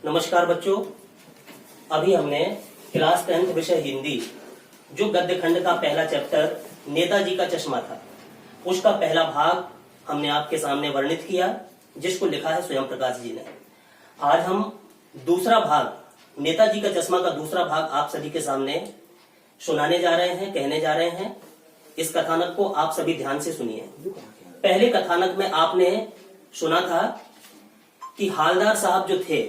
नमस्कार बच्चों, अभी हमने क्लास 10th विषय हिंदी जो गद्य खंड का पहला चैप्टर नेताजी का चश्मा था, उसका पहला भाग हमने आपके सामने वर्णित किया, जिसको लिखा है स्वयं प्रकाश जी ने। आज हम दूसरा भाग नेताजी का चश्मा का दूसरा भाग आप सभी के सामने सुनाने जा रहे हैं, कहने जा रहे हैं। इस कथानक को आप सभी ध्यान से सुनिए। पहले कथानक में आपने सुना था कि हालदार साहब जो थे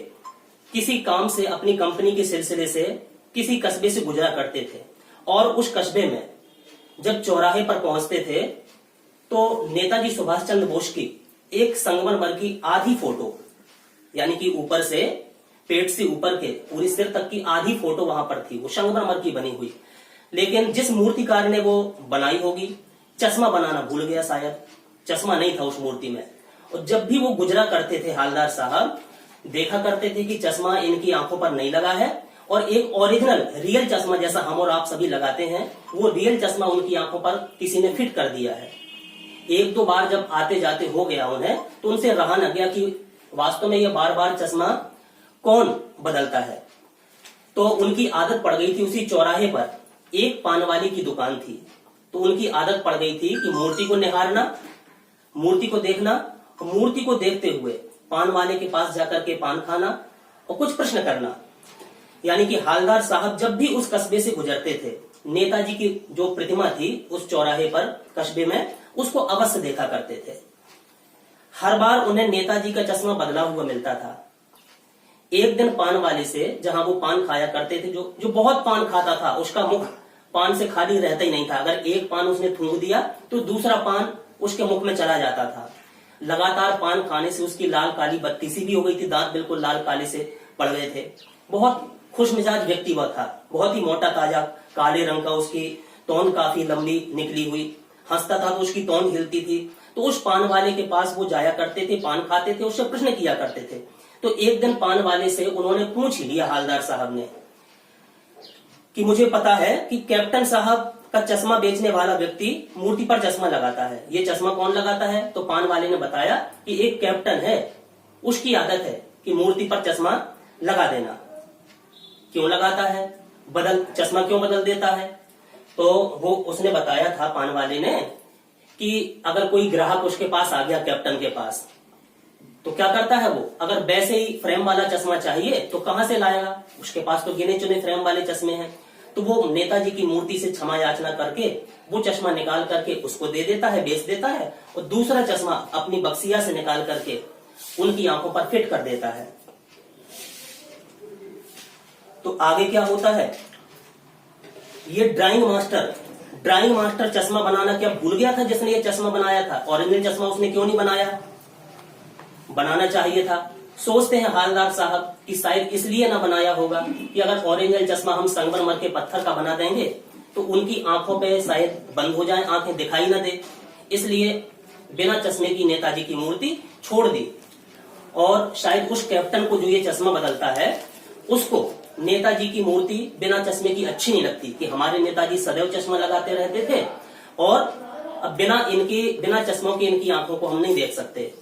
किसी काम से अपनी कंपनी के सिलसिले से किसी कस्बे से गुजरा करते थे, और उस कस्बे में जब चौराहे पर पहुंचते थे तो नेताजी सुभाष चंद्र बोस की एक संगमरमर की आधी फोटो, यानी कि ऊपर से पेट से ऊपर के पूरी सिर तक की आधी फोटो वहां पर थी। वो संगमरमर की बनी हुई, लेकिन जिस मूर्तिकार ने वो बनाई होगी चश्मा बनाना भूल गया, शायद चश्मा नहीं था उस मूर्ति में। और जब भी वो गुजरा करते थे हालदार साहब, देखा करते थे कि चश्मा इनकी आंखों पर नहीं लगा है, और एक ओरिजिनल रियल चश्मा जैसा हम और आप सभी लगाते हैं, वो रियल चश्मा उनकी आंखों पर किसी ने फिट कर दिया है। एक दो बार जब आते जाते हो गया उन्हें, तो उनसे रहा न गया कि वास्तव में ये बार बार चश्मा कौन बदलता है। तो उनकी आदत पड़ गई थी, उसी चौराहे पर एक पान वाली की दुकान थी, तो उनकी आदत पड़ गई थी कि मूर्ति को निहारना, मूर्ति को देखना, मूर्ति को देखते हुए पान वाले के पास जाकर के पान खाना और कुछ प्रश्न करना। यानी कि हालदार साहब जब भी उस कस्बे से गुजरते थे, नेताजी की जो प्रतिमा थी उस चौराहे पर कस्बे में, उसको अवश्य देखा करते थे। हर बार उन्हें नेताजी का चश्मा बदला हुआ मिलता था। एक दिन पान वाले से, जहां वो पान खाया करते थे, जो बहुत पान खाता था, उसका मुख पान से खाली रहता ही नहीं था। अगर एक पान उसने थूक दिया तो दूसरा पान उसके मुख में चला जाता था। लगातार पान खाने से उसकी लाल काली बत्ती सी भी हो गई थी, दांत बिल्कुल लाल काले से पड़ गए थे। बहुत खुश मिजाज व्यक्ति वह था, बहुत ही मोटा ताजा काले रंग का, उसकी तौंद काफी लंबी निकली हुई, हंसता था तो उसकी तौंद हिलती थी। तो उस पान वाले के पास वो जाया करते थे, पान खाते थे, उससे प्रश्न किया करते थे। तो एक दिन पान वाले से उन्होंने पूछ लिया हालदार साहब ने कि मुझे पता है कि कैप्टन साहब का चश्मा बेचने वाला व्यक्ति मूर्ति पर चश्मा लगाता है, ये चश्मा कौन लगाता है? तो पान वाले ने बताया कि एक कैप्टन है, उसकी आदत है कि मूर्ति पर चश्मा लगा देना। क्यों लगाता है? चश्मा क्यों बदल देता है? तो वो उसने बताया था पान वाले ने कि अगर कोई ग्राहक उसके पास आ गया कैप्टन के पास, तो क्या करता है वो? अगर वैसे ही फ्रेम वाला चश्मा चाहिए तो कहां से लाएगा? उसके पास तो गिने चुने फ्रेम वाले चश्मे हैं। तो वो नेताजी की मूर्ति से क्षमा याचना करके वो चश्मा निकाल करके उसको दे देता है, बेच देता है, और दूसरा चश्मा अपनी बक्सिया से निकाल करके उनकी आंखों पर फिट कर देता है। तो आगे क्या होता है? ये ड्राइंग मास्टर चश्मा बनाना क्या भूल गया था? जिसने ये चश्मा बनाया था, ओरिजिनल चश्मा उसने क्यों नहीं बनाया? बनाना चाहिए था। सोचते हैं हालदार साहब कि शायद इसलिए ना बनाया होगा कि अगर ओरिजिनल चश्मा हम संगमरमर के पत्थर का बना देंगे तो उनकी आंखों पे शायद बंद हो जाए, आंखें दिखाई ना दे, इसलिए बिना चश्मे की नेताजी की मूर्ति छोड़ दी। और शायद उस कैप्टन को जो ये चश्मा बदलता है, उसको नेताजी की मूर्ति बिना चश्मे की अच्छी नहीं लगती कि हमारे नेताजी सदैव चश्मा लगाते रहते थे, और अब बिना चश्मों की इनकी आंखों को हम नहीं देख सकते,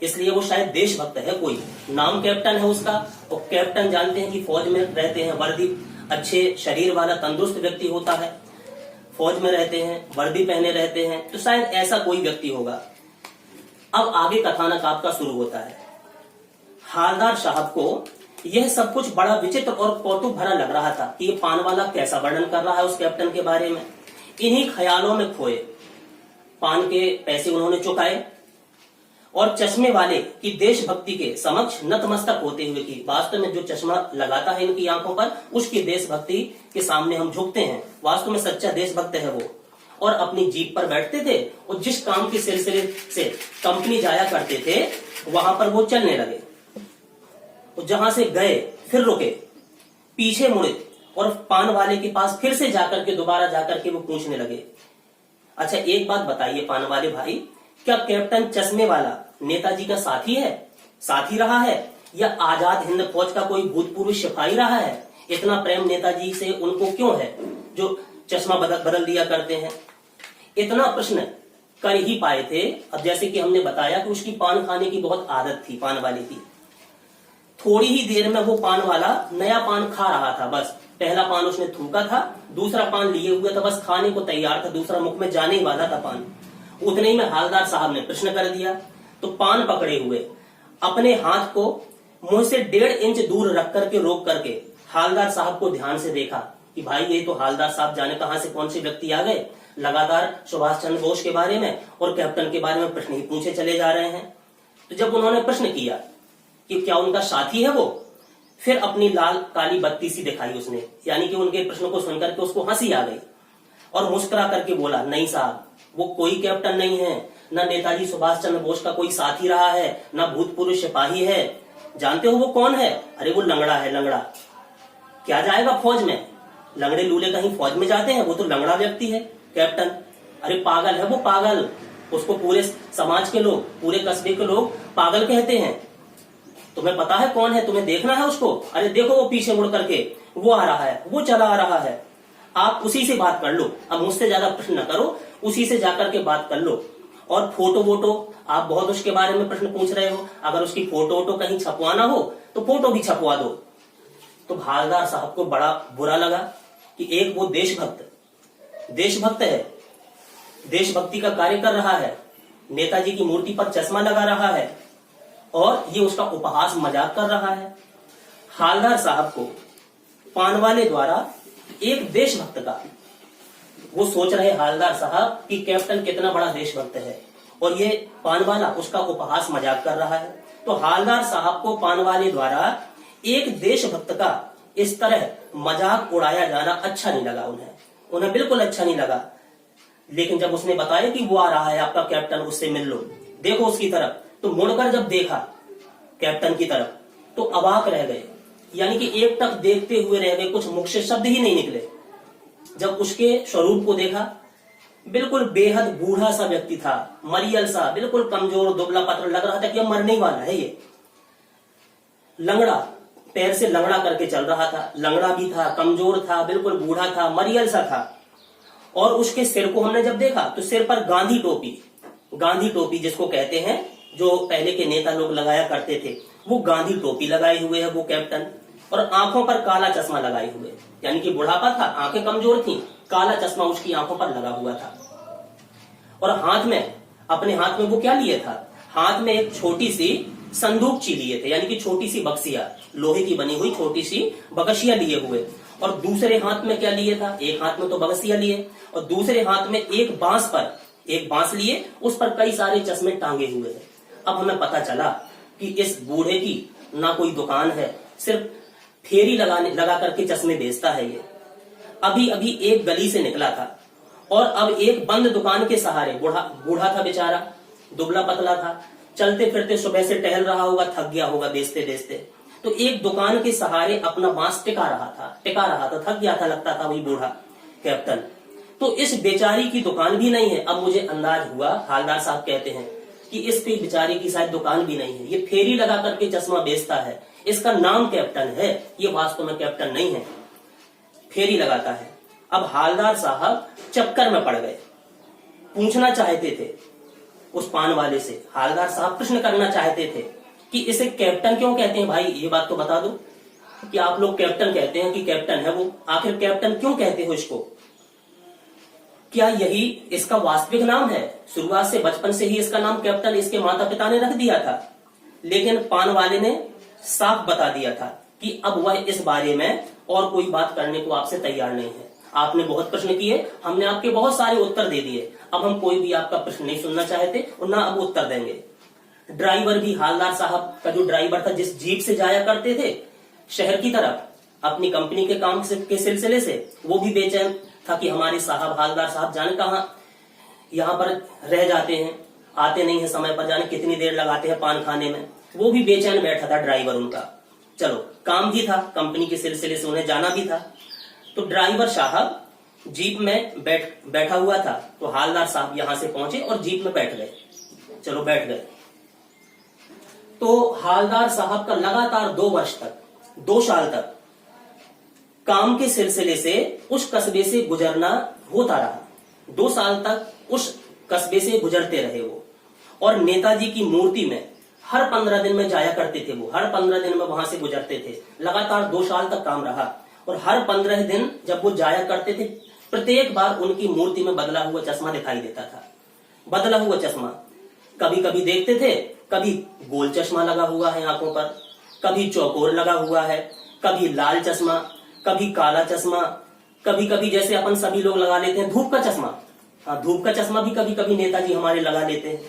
इसलिए वो शायद देशभक्त है, कोई नाम कैप्टन है उसका। और कैप्टन जानते हैं कि फौज में रहते हैं, वर्दी, अच्छे शरीर वाला तंदुरुस्त व्यक्ति होता है, फौज में रहते हैं, वर्दी पहने रहते हैं, तो शायद ऐसा कोई व्यक्ति होगा। अब आगे कथानक आपका शुरू होता है। हालदार साहब को यह सब कुछ बड़ा विचित्र और कौतुक भरा लग रहा था कि ये पान वाला कैसा वर्णन कर रहा है उस कैप्टन के बारे में। इन्हीं ख्यालों में खोए पान के पैसे उन्होंने चुकाए और चश्मे वाले की देशभक्ति के समक्ष नतमस्तक होते हुए कि वास्तव में जो चश्मा लगाता है इनकी आंखों पर, उसकी देशभक्ति के सामने हम झुकते हैं। वास्तव में सच्चा देशभक्त है वो। और अपनी जीप पर बैठते थे और जिस काम के सिलसिले से कंपनी जाया करते थे वहां पर वो चलने लगे, और जहां से गए फिर रुके, पीछे मुड़े और पान वाले के पास फिर से जाकर के दोबारा जाकर के वो पूछने लगे, अच्छा एक बात बताइए पान वाले भाई, क्या कैप्टन चश्मे वाला नेताजी का साथी रहा है, या आजाद हिंद फौज का कोई भूतपूर्व सिपाही रहा है? इतना प्रेम नेताजी से उनको क्यों है जो चश्मा बदल दिया करते हैं? इतना प्रश्न कर ही पाए थे। अब जैसे कि हमने बताया कि उसकी पान खाने की बहुत आदत थी, पान वाली की, थोड़ी ही देर में वो पान वाला नया पान खा रहा था। बस पहला पान उसने थूका था, दूसरा पान लिए हुए था, बस खाने को तैयार था, दूसरा मुख में जाने ही वाला था पान। उतने ही में हवलदार साहब ने प्रश्न कर दिया। तो पान पकड़े हुए अपने हाथ को मुंह से 1.5 इंच दूर रख करके रोक करके हवलदार साहब को ध्यान से देखा कि भाई ये तो हवलदार साहब जाने कहां से कौन से व्यक्ति आ गए, लगातार सुभाष चंद्र बोस के बारे में और कैप्टन के बारे में प्रश्न ही पूछे चले जा रहे हैं। तो जब उन्होंने प्रश्न किया कि क्या उनका साथी है वो, फिर अपनी लाल काली बत्ती सी दिखाई उसने, यानी कि उनके प्रश्न को सुनकर के उसको हंसी आ गई और मुस्कुरा करके बोला, नहीं साहब, वो कोई कैप्टन नहीं है, न नेताजी सुभाष चंद्र बोस का कोई साथी रहा है, न भूतपूर्व सिपाही है। जानते हो वो कौन है? अरे वो लंगड़ा है, लंगड़ा। क्या जाएगा फौज में? लंगड़े लूले कहीं फौज में जाते हैं? वो तो लंगड़ा व्यक्ति है कैप्टन। अरे पागल है वो, पागल। उसको पूरे समाज के लोग, पूरे कस्बे के लोग पागल कहते हैं। तुम्हें पता है कौन है? तुम्हें देखना है उसको? अरे देखो वो पीछे मुड़ करके वो आ रहा है, वो चला आ रहा है। आप उसी से बात कर लो, अब मुझसे ज्यादा प्रश्न न करो, उसी से जाकर के बात कर लो। और फोटो वोटो, आप बहुत उसके बारे में प्रश्न पूछ रहे हो, अगर उसकी फोटो वोटो कहीं छपवाना हो तो फोटो भी छपवा दो। तो हवलदार साहब को बड़ा बुरा लगा कि एक वो देशभक्त है, देशभक्ति का कार्य कर रहा है, नेताजी की मूर्ति पर चश्मा लगा रहा है और ये उसका उपहास मजाक कर रहा है। हवलदार साहब को पान वाले द्वारा एक देशभक्त का, वो सोच रहे हवलदार साहब कि कैप्टन कितना बड़ा देशभक्त है और ये पान वाला उसका उपहास मजाक कर रहा है। तो हवलदार साहब को पान वाले द्वारा एक देशभक्त का इस तरह मजाक उड़ाया जाना अच्छा नहीं लगा। उन्हें बिल्कुल अच्छा नहीं लगा। लेकिन जब उसने बताया कि वो आ रहा है आपका कैप्टन, उससे मिल लो, देखो उसकी तरफ, तो मुड़कर जब देखा कैप्टन की तरफ तो अवाक रह गए, यानी कि एक टक देखते हुए रह गए, कुछ मुख से शब्द ही नहीं निकले। जब उसके स्वरूप को देखा, बिल्कुल बेहद बूढ़ा सा व्यक्ति था, मरियल सा, बिल्कुल कमजोर दुबला पतला, लग रहा था कि अब मरने वाला है ये। लंगड़ा, पैर से लंगड़ा करके चल रहा था, लंगड़ा भी था, कमजोर था, बिल्कुल बूढ़ा था, मरियल सा था। और उसके सिर को हमने जब देखा तो सिर पर गांधी टोपी जिसको कहते हैं, जो पहले के नेता लोग लगाया करते थे, वो गांधी टोपी लगाए हुए है वो कैप्टन। और आंखों पर काला चश्मा लगाए हुए, यानी कि बुढ़ापा था, आंखें कमजोर थी, काला चश्मा उसकी आंखों पर लगा हुआ था। और अपने हाथ में वो क्या लिए था? हाथ में एक छोटी सी संदूकची लिए थे, यानी कि छोटी सी बक्सिया, लोहे की बनी हुई छोटी सी बकसिया लिए हुए। और दूसरे हाथ में क्या लिए था? एक हाथ में तो बकसिया लिए और दूसरे हाथ में एक बांस लिए, उस पर कई सारे चश्मे टांगे हुए हैं। अब हमें पता चला कि इस बूढ़े की ना कोई दुकान है, सिर्फ फेरी लगा करके चश्मे बेचता है ये। अभी एक गली से निकला था और अब एक बंद दुकान के सहारे, बूढ़ा था बेचारा, दुबला पतला था, चलते फिरते सुबह से टहल रहा होगा, थक गया होगा बेचते बेचते, तो एक दुकान के सहारे अपना बांस टिका रहा था, थक गया था लगता था वही बूढ़ा कैप्टन। तो इस बेचारी की दुकान भी नहीं है। अब मुझे अंदाज हुआ, हवलदार साहब कहते हैं कि इसकी बेचारी की शायद दुकान भी नहीं है, ये फेरी लगा करके चश्मा बेचता है, इसका नाम कैप्टन है, ये वास्तव में कैप्टन नहीं है, फेरी लगाता है। अब हवलदार साहब चक्कर में पड़ गए, पूछना चाहते थे उस पान वाले से, हवलदार साहब प्रश्न करना चाहते थे कि इसे कैप्टन क्यों कहते हैं, भाई ये बात तो बता दो कि आप लोग कैप्टन कहते हैं कि कैप्टन है वो, आखिर कैप्टन क्यों कहते हो इसको? क्या यही इसका वास्तविक नाम है? शुरुआत से, बचपन से ही इसका नाम कैप्टन इसके माता पिता ने रख दिया था। लेकिन पान वाले ने साफ बता दिया था कि अब वह इस बारे में और कोई बात करने को आपसे तैयार नहीं है। आपने बहुत प्रश्न किए, हमने आपके बहुत सारे उत्तर दे दिए, अब हम कोई भी आपका प्रश्न नहीं सुनना चाहते और ना अब उत्तर देंगे। ड्राइवर भी, हवलदार साहब का जो ड्राइवर था, जिस जीप से जाया करते थे शहर की तरफ अपनी कंपनी के काम के सिलसिले से, वो भी बेचैन था कि हमारे साहब, हवलदार साहब जाने कहां यहाँ पर रह जाते हैं, आते नहीं है समय पर, जाने कितनी देर लगाते हैं पान खाने में। वो भी बेचैन बैठा था ड्राइवर उनका। चलो, काम भी था, कंपनी के सिलसिले से उन्हें जाना भी था। तो ड्राइवर साहब जीप में बैठा हुआ था, तो हवलदार साहब यहां से पहुंचे और जीप में बैठ गए। चलो, बैठ गए। तो हवलदार साहब का लगातार 2 साल तक काम के सिलसिले से उस कस्बे से गुजरना होता रहा। 2 साल तक उस कस्बे से गुजरते रहे वो, और नेताजी की मूर्ति में हर 15 दिन में जाया करते थे वो, हर 15 दिन में वहां से गुजरते थे। लगातार 2 साल तक काम रहा और हर 15 दिन जब वो जाया करते थे, प्रत्येक बार उनकी मूर्ति में बदला हुआ चश्मा दिखाई देता था। बदला हुआ चश्मा कभी कभी देखते थे, कभी गोल चश्मा लगा हुआ है आंखों पर, कभी चौकोर लगा हुआ है, कभी लाल चश्मा, कभी काला चश्मा, कभी कभी जैसे अपन सभी लोग लगा लेते हैं धूप का चश्मा। हाँ, धूप का चश्मा भी कभी कभी नेताजी हमारे लगा लेते हैं।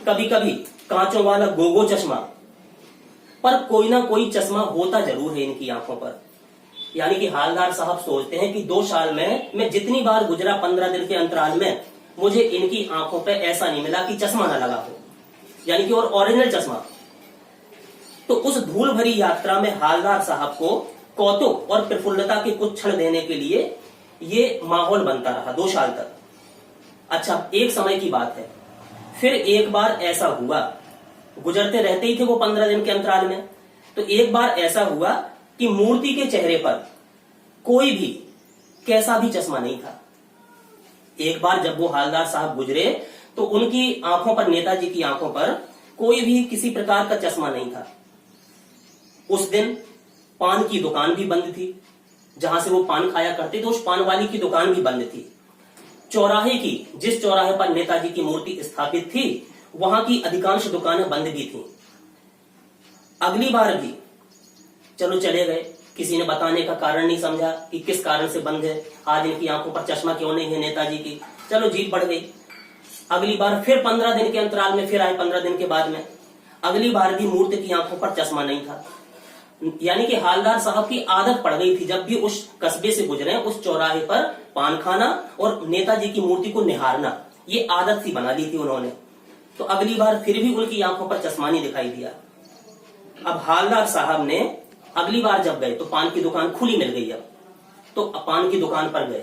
कभी कभी कांचों वाला गोगो चश्मा, पर कोई ना कोई चश्मा होता जरूर है इनकी आंखों पर। यानी कि हालदार साहब सोचते हैं कि 2 साल में मैं जितनी बार गुजरा 15 दिन के अंतराल में, मुझे इनकी आंखों पे ऐसा नहीं मिला कि चश्मा ना लगा हो, यानी कि और ओरिजिनल चश्मा। तो उस धूल भरी यात्रा में हालदार साहब को कौतुक और प्रफुल्लता के कुछ क्षण देने के लिए ये माहौल बनता रहा 2 साल तक। अच्छा, एक समय की बात है, फिर एक बार ऐसा हुआ, गुजरते रहते ही थे वो 15 दिन के अंतराल में, तो एक बार ऐसा हुआ कि मूर्ति के चेहरे पर कोई भी कैसा भी चश्मा नहीं था। एक बार जब वो हालदार साहब गुजरे तो उनकी आंखों पर, नेताजी की आंखों पर कोई भी किसी प्रकार का चश्मा नहीं था। उस दिन पान की दुकान भी बंद थी, जहां से वो पान खाया करते थे उस पान वाली की दुकान भी बंद थी। चौराहे की, जिस चौराहे पर नेताजी की मूर्ति स्थापित थी, वहां की अधिकांश दुकानें बंद भी थी। अगली बार भी चलो चले गए, किसी ने बताने का कारण नहीं समझा कि किस कारण से बंद है, आज इनकी आंखों पर चश्मा क्यों नहीं है नेताजी की। चलो जीत बढ़ गई। अगली बार फिर 15 दिन के अंतराल में फिर आए, 15 दिन के बाद में अगली बार भी मूर्ति की आंखों पर चश्मा नहीं था। यानी कि हालदार साहब की आदत पड़ गई थी, जब भी उस कस्बे से गुजरे उस चौराहे पर पान खाना और नेताजी की मूर्ति को निहारना, ये आदत सी बना ली थी उन्होंने। तो अगली बार फिर भी उनकी आंखों पर चश्मा नहीं दिखाई दिया। अब हालदार साहब ने अगली बार जब गए तो पान की दुकान खुली मिल गई। अब तो पान की दुकान पर गए,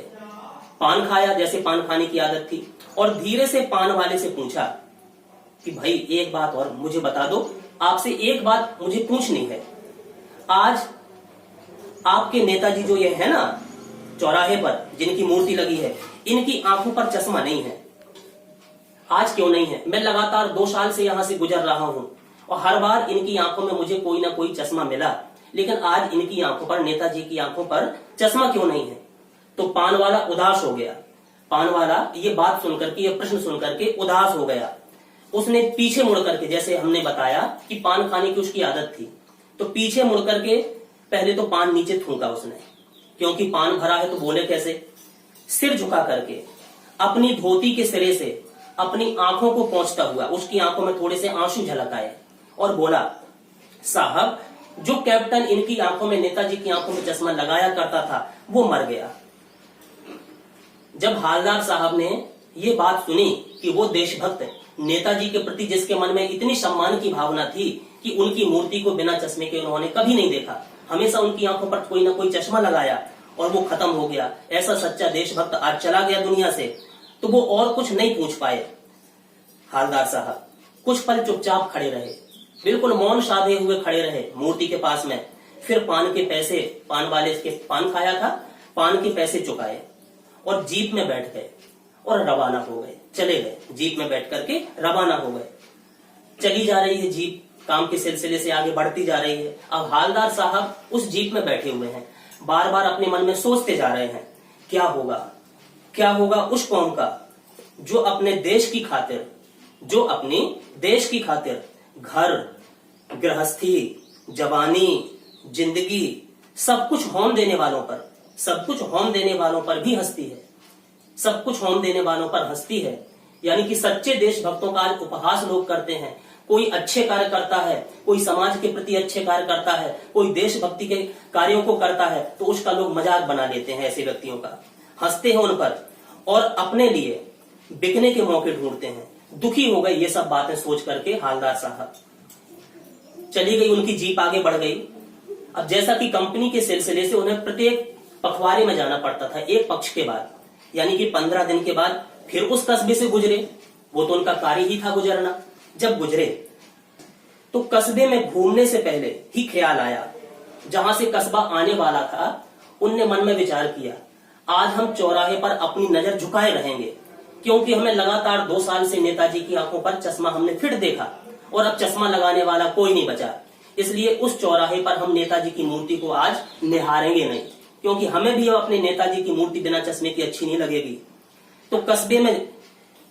पान खाया, जैसे पान खाने की आदत थी, और धीरे से पान वाले से पूछा कि भाई एक बात और मुझे बता दो, आपसे एक बात मुझे पूछनी है। आज आपके नेताजी जो ये है ना चौराहे पर जिनकी मूर्ति लगी है, इनकी आंखों पर चश्मा नहीं है, आज क्यों नहीं है? मैं लगातार 2 साल से यहां से गुजर रहा हूं और हर बार इनकी आंखों में मुझे कोई ना कोई चश्मा मिला, लेकिन आज इनकी आंखों पर, नेताजी की आंखों पर चश्मा क्यों नहीं है? तो पान वाला उदास हो गया। पान वाला ये बात सुनकर के, ये प्रश्न सुनकर के उदास हो गया। उसने पीछे मुड़ करके, जैसे हमने बताया कि पान खाने की उसकी आदत थी, तो पीछे मुड़ करके पहले तो पान नीचे थूका उसने, क्योंकि पान भरा है तो बोले कैसे। सिर झुका करके अपनी धोती के सिरे से अपनी आंखों को पोंछता हुआ, उसकी आंखों में थोड़े से आंसू झलक आए और बोला, साहब जो कैप्टन इनकी आंखों में, नेताजी की आंखों में चश्मा लगाया करता था, वो मर गया। जब हालदार साहब ने ये बात सुनी कि वो देशभक्त नेताजी के प्रति जिसके मन में इतनी सम्मान की भावना थी कि उनकी मूर्ति को बिना चश्मे के उन्होंने कभी नहीं देखा, हमेशा उनकी आंखों पर कोई ना कोई चश्मा लगाया और वो खत्म हो गया, ऐसा सच्चा देशभक्त आज चला गया दुनिया से, तो वो और कुछ नहीं पूछ पाए। हालदार साहब कुछ पल चुपचाप खड़े रहे, बिल्कुल मौन साधे हुए खड़े रहे मूर्ति के पास में। फिर पान के पैसे, पान वाले के पान खाया था, पान के पैसे चुकाए और जीप में बैठ गए और रवाना हो गए, चले गए। जीप में बैठ करके रवाना हो गए। चली जा रही है जीप, काम के सिलसिले से आगे बढ़ती जा रही है। अब हालदार साहब उस जीप में बैठे हुए हैं, बार बार अपने मन में सोचते जा रहे हैं, क्या होगा, क्या होगा उस कौम का जो अपने देश की खातिर, जो अपनी देश की खातिर घर, गृहस्थी, जवानी, जिंदगी सब कुछ होम देने वालों पर, सब कुछ होम देने वालों पर भी हंसती है, सब कुछ होम देने वालों पर हंसती है। यानी कि सच्चे देशभक्तों का आज उपहास लोग करते हैं। कोई अच्छे कार्य करता है, कोई समाज के प्रति अच्छे कार्य करता है, कोई देशभक्ति के कार्यों को करता है, तो उसका लोग मजाक बना लेते हैं, ऐसे व्यक्तियों का हंसते हैं उन पर और अपने लिए बिकने के मौके ढूंढते हैं। दुखी हो गए ये सब बातें सोच करके हालदार साहब। चली गई उनकी जीप, आगे बढ़ गई। अब जैसा कि कंपनी के सिलसिले से उन्हें प्रत्येक पखवाड़े में जाना पड़ता था, एक पक्ष के बाद, यानी कि 15 दिन के बाद फिर उस कस्बे से गुजरे। वो तो उनका कार्य ही था गुजरना। जब गुजरे तो कस्बे में घूमने से पहले ही ख्याल आया, जहां से कस्बा आने वाला था, उनने मन में विचार किया, आज हम चौराहे पर अपनी नजर झुकाए रहेंगे, क्योंकि हमें लगातार 2 साल से नेताजी की आंखों पर चश्मा हमने फिर देखा और अब चश्मा लगाने वाला कोई नहीं बचा। इसलिए उस चौराहे पर हम नेताजी की मूर्ति को आज निहारेंगे नहीं, क्योंकि हमें भी अपने नेताजी की मूर्ति बिना चश्मे की अच्छी नहीं लगेगी। तो कस्बे में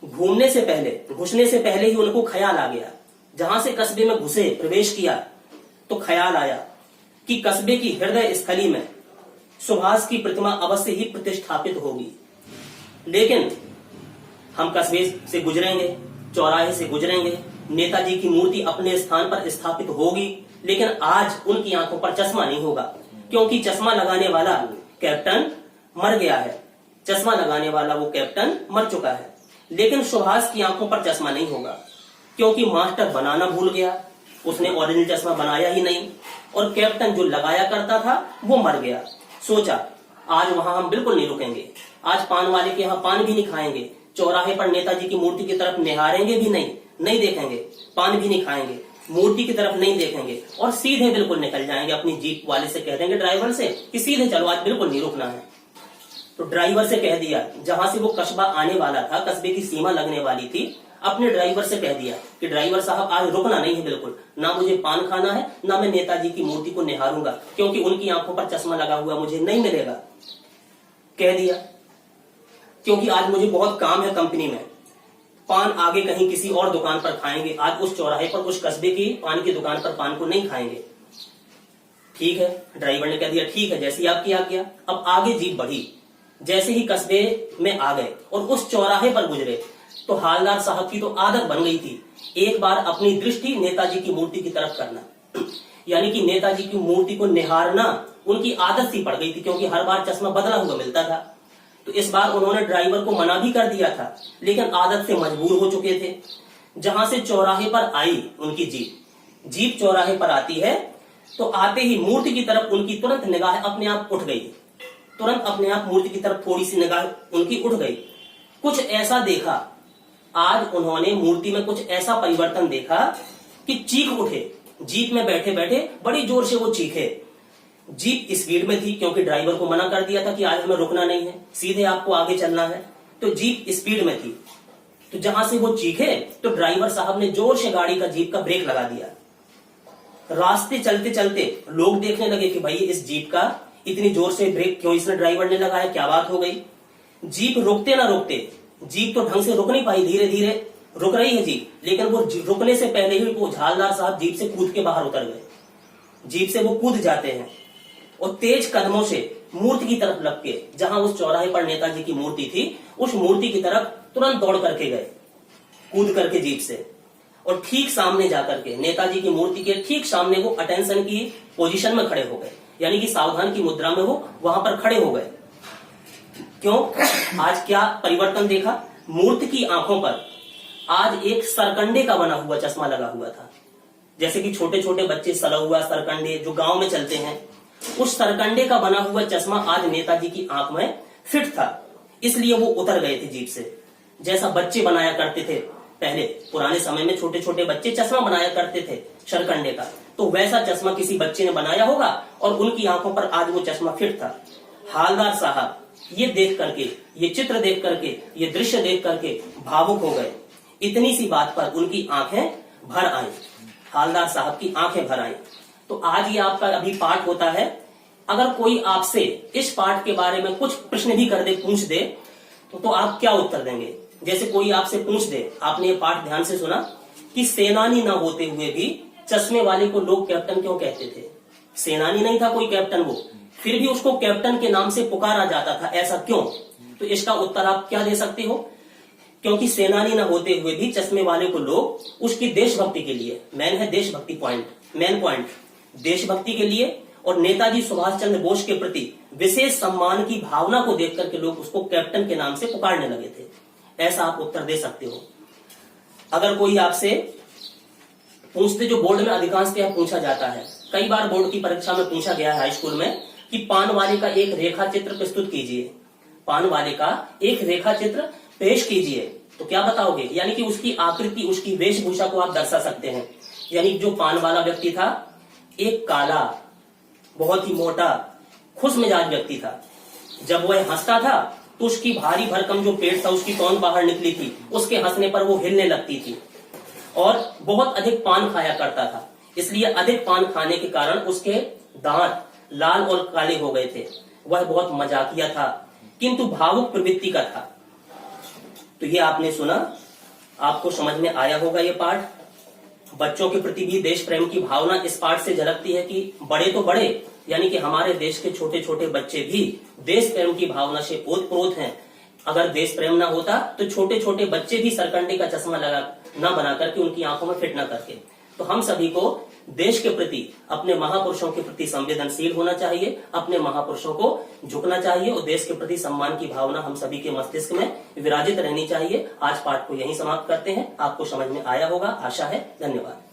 घूमने से पहले, घुसने से पहले ही उनको ख्याल आ गया। जहां से कस्बे में घुसे, प्रवेश किया, तो ख्याल आया कि कस्बे की हृदय स्थली में सुभाष की प्रतिमा अवश्य ही प्रतिष्ठापित होगी। लेकिन हम कस्बे से गुजरेंगे, चौराहे से गुजरेंगे, नेताजी की मूर्ति अपने स्थान पर स्थापित होगी, लेकिन आज उनकी आंखों पर चश्मा नहीं होगा, क्योंकि चश्मा लगाने वाला कैप्टन मर गया है। चश्मा लगाने वाला वो कैप्टन मर चुका है। लेकिन सुभाष की आंखों पर चश्मा नहीं होगा, क्योंकि मास्टर बनाना भूल गया, उसने ओरिजिनल चश्मा बनाया ही नहीं, और कैप्टन जो लगाया करता था वो मर गया। सोचा आज वहां हम बिल्कुल नहीं रुकेंगे, आज पान वाले के यहाँ पान भी नहीं खाएंगे, चौराहे पर नेताजी की मूर्ति की तरफ निहारेंगे भी नहीं, नहीं देखेंगे, पान भी नहीं खाएंगे, मूर्ति की तरफ नहीं देखेंगे, और सीधे बिल्कुल निकल जाएंगे। अपनी जीप वाले से कह देंगे, ड्राइवर से, कि सीधे चलो, आज बिल्कुल नहीं रुकना है। तो ड्राइवर से कह दिया, जहां से वो कस्बा आने वाला था, कस्बे की सीमा लगने वाली थी, अपने ड्राइवर से कह दिया कि ड्राइवर साहब आज रुकना नहीं है बिल्कुल, ना मुझे पान खाना है, ना मैं नेताजी की मूर्ति को निहारूंगा, क्योंकि उनकी आंखों पर चश्मा लगा हुआ मुझे नहीं मिलेगा। कह दिया, क्योंकि आज मुझे बहुत काम है कंपनी में, पान आगे कहीं किसी और दुकान पर खाएंगे, आज उस चौराहे पर, उस कस्बे की पान की दुकान पर पान को नहीं खाएंगे। ठीक है, ड्राइवर ने कह दिया ठीक है, जैसी आपकी आज्ञा। अब आगे जीप बढ़ी, जैसे ही कस्बे में आ गए और उस चौराहे पर गुजरे, तो हालदार साहब की तो आदत बन गई थी एक बार अपनी दृष्टि नेताजी की मूर्ति की तरफ करना, यानी कि नेताजी की मूर्ति को निहारना उनकी आदत सी पड़ गई थी, क्योंकि हर बार चश्मा बदला हुआ मिलता था। तो इस बार उन्होंने ड्राइवर को मना भी कर दिया था, लेकिन आदत से मजबूर हो चुके थे। जहां से चौराहे पर आई उनकी जीप चौराहे पर आती है, तो आते ही मूर्ति की तरफ उनकी तुरंत निगाह अपने आप उठ गई, तुरंत अपने आप मूर्ति की तरफ थोड़ी सी निगाह उनकी उठ गई। कुछ ऐसा देखा, आज उन्होंने मूर्ति में कुछ ऐसा परिवर्तन देखा कि चीख उठे। जीप में बैठे बैठे बड़ी जोर से वो चीखे। जीप स्पीड में थी, क्योंकि ड्राइवर को मना कर दिया था कि आज हमें रुकना नहीं है, सीधे आपको आगे चलना है, तो जीप स्पीड में थी। तो जहां से वो चीखे, तो ड्राइवर साहब ने जोर से गाड़ी का, जीप का ब्रेक लगा दिया। रास्ते चलते चलते लोग देखने लगे कि भाई इस जीप का इतनी जोर से ब्रेक क्यों इसने ड्राइवर ने लगाया, क्या बात हो गई। जीप रुकते ना रुकते, जीप तो ढंग से रुक नहीं पाई, धीरे धीरे रुक रही है जीप, लेकिन वो रुकने से पहले ही वो झालदार साहब जीप से कूद के बाहर उतर गए। जीप से वो कूद जाते हैं और तेज कदमों से मूर्ति की तरफ लग के, जहां उस चौराहे पर नेताजी की मूर्ति थी, उस मूर्ति की तरफ तुरंत दौड़ करके गए, कूद करके जीप से, और ठीक सामने जाकर के नेताजी की मूर्ति के ठीक सामने वो अटेंशन की पोजीशन में खड़े हो गए, यानी कि सावधान की मुद्रा में वो वहां पर खड़े हो गए। क्यों? आज क्या परिवर्तन देखा, मूर्ति की आंखों पर आज एक सरकंडे का बना हुआ चश्मा लगा हुआ था। जैसे कि छोटे छोटे बच्चे सला हुआ सरकंडे जो गांव में चलते हैं, उस सरकंडे का बना हुआ चश्मा आज नेताजी की आंख में फिट था, इसलिए वो उतर गए थे जीप से। जैसा बच्चे बनाया करते थे पहले, पुराने समय में छोटे छोटे बच्चे चश्मा बनाया करते थे सरकंडे का, तो वैसा चश्मा किसी बच्चे ने बनाया होगा और उनकी आंखों पर आज वो चश्मा फिट था। हालदार साहब ये देख करके, ये चित्र देख करके, ये दृश्य देख करके भावुक हो गए। इतनी सी बात पर उनकी आंखें भर आई, हालदार साहब की आंखें भर आई। तो आज ये आपका अभी पाठ होता है। अगर कोई आपसे इस पाठ के बारे में कुछ प्रश्न भी कर दे, पूछ दे, तो आप क्या उत्तर देंगे? जैसे कोई आपसे पूछ दे, आपने ये पाठ ध्यान से सुना कि सेनानी ना होते हुए भी चश्मे वाले को लोग कैप्टन क्यों कहते थे? सेनानी नहीं था कोई कैप्टन वो, फिर भी उसको कैप्टन के नाम से पुकारा जाता था, ऐसा क्यों? तो इसका उत्तर आप क्या दे सकते हो? क्योंकि सेनानी न होते हुए भी चश्मे वाले को लोग उसकी देशभक्ति के लिए, मेन है देशभक्ति पॉइंट, मेन पॉइंट, देशभक्ति के लिए और नेताजी सुभाष चंद्र बोस के प्रति विशेष सम्मान की भावना को देख करके लोग उसको कैप्टन के नाम से पुकारने लगे थे। ऐसा आप उत्तर दे सकते हो। अगर कोई आपसे पूछते, जो बोर्ड में अधिकांशतः पूछा जाता है, कई बार बोर्ड की परीक्षा में पूछा गया है हाई स्कूल में, कि पान वाले का एक रेखा चित्र प्रस्तुत कीजिए, पान वाले का एक रेखा चित्र पेश कीजिए, तो क्या बताओगे? यानी कि उसकी आकृति, उसकी वेशभूषा को आप दर्शा सकते हैं। यानी जो पान वाला व्यक्ति था, एक काला, बहुत ही मोटा, खुश मिजाज व्यक्ति था। जब वह हंसता था तो उसकी भारी भरकम जो पेट था, उसकी तौन बाहर निकली थी, उसके हंसने पर वो हिलने लगती थी। और बहुत अधिक पान खाया करता था। इसलिए अधिक पान खाने के कारण उसके दांत लाल और काले हो गए थे। वह बहुत मजाकिया था, किंतु भावुक प्रवृत्ति का था। तो ये आपने सुना, आपको समझ में आया होगा ये पाठ। बच्चों के प्रति भी देश प्रेम की भावना इस पाठ से झलकती है कि बड़े तो बड़े, यानी कि हमारे देश के छोटे छोटे बच्चे भी देश प्रेम की भावना से ओतप्रोत हैं। अगर देश प्रेम ना होता तो छोटे छोटे बच्चे भी सरकंडे का चश्मा लगा ना बना करके उनकी आंखों में फिट ना करके। तो हम सभी को देश के प्रति, अपने महापुरुषों के प्रति संवेदनशील होना चाहिए, अपने महापुरुषों को झुकना चाहिए और देश के प्रति सम्मान की भावना हम सभी के मस्तिष्क में विराजित रहनी चाहिए। आज पाठ को यहीं समाप्त करते हैं। आपको समझ में आया होगा, आशा है। धन्यवाद।